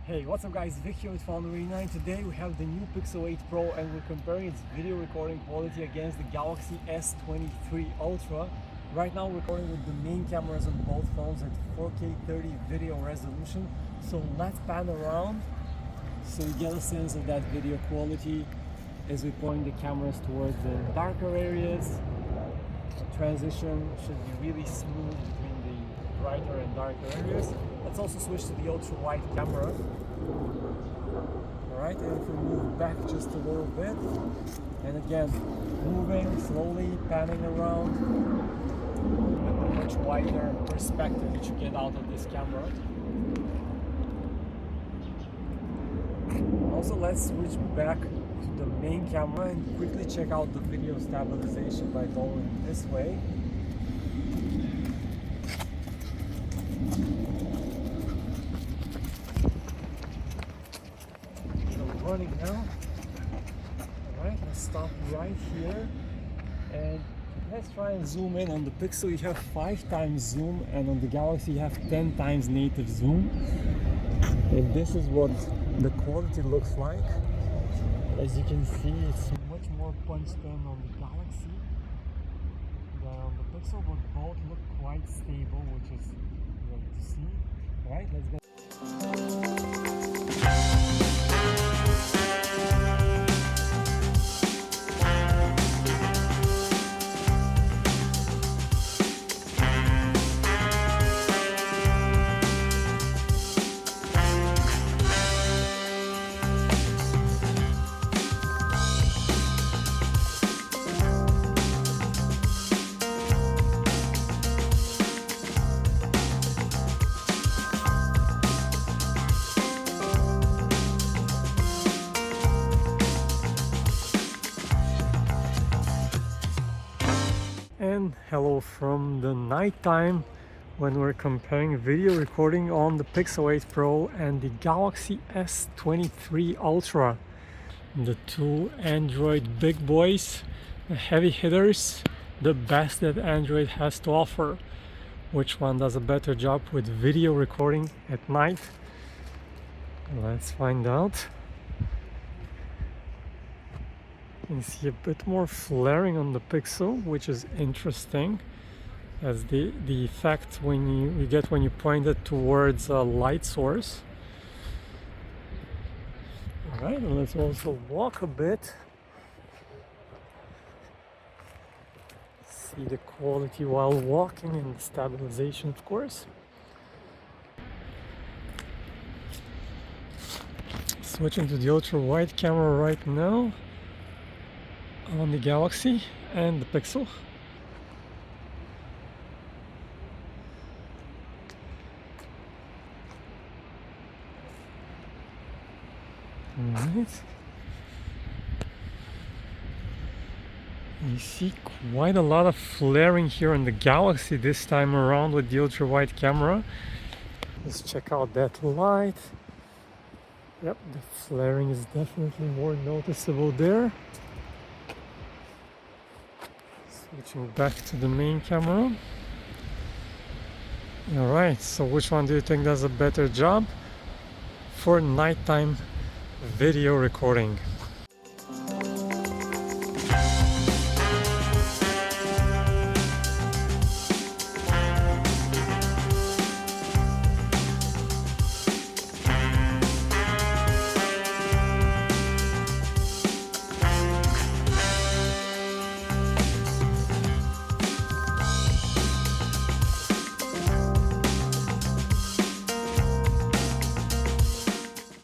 Hey, what's up guys, Vic here with PhoneArena, and today we have the new Pixel 8 Pro and we're comparing its video recording quality against the Galaxy S23 Ultra. Right now we're recording with the main cameras on both phones at 4K 30 video resolution. So let's pan around so you get a sense of that video quality as we point the cameras towards the darker areas. The transition should be really smooth between the brighter and darker areas. Let's also switch to the ultra wide camera. Alright, and if we move back just a little bit, and again, moving slowly, panning around, with a much wider perspective that you get out of this camera. Also, let's switch back to the main camera and quickly check out the video stabilization by going this way. Running now. Alright, let's stop right here and let's try and zoom in. On the Pixel you have 5 times zoom and on the Galaxy you have 10 times native zoom. And this is what the quality looks like. As you can see, it's much more punched in on the Galaxy than on the Pixel, but both look quite stable, which is great to see. Alright, let's go. And hello from the night time when we're comparing video recording on the Pixel 8 Pro and the Galaxy S23 Ultra, the two Android big boys, the heavy hitters, the best that Android has to offer. Which one does a better job with video recording at night? Let's find out. You can see a bit more flaring on the Pixel, which is interesting, as the effect when you get when you point it towards a light source. Alright, and let's also walk a bit. See the quality while walking and the stabilization, of course. Switching to the ultra wide camera right now on the Galaxy and the Pixel. Alright. You see quite a lot of flaring here on the Galaxy this time around with the ultra wide camera. Let's check out that light. Yep, the flaring is definitely more noticeable there. Switching back to the main camera. Alright, so which one do you think does a better job for nighttime video recording?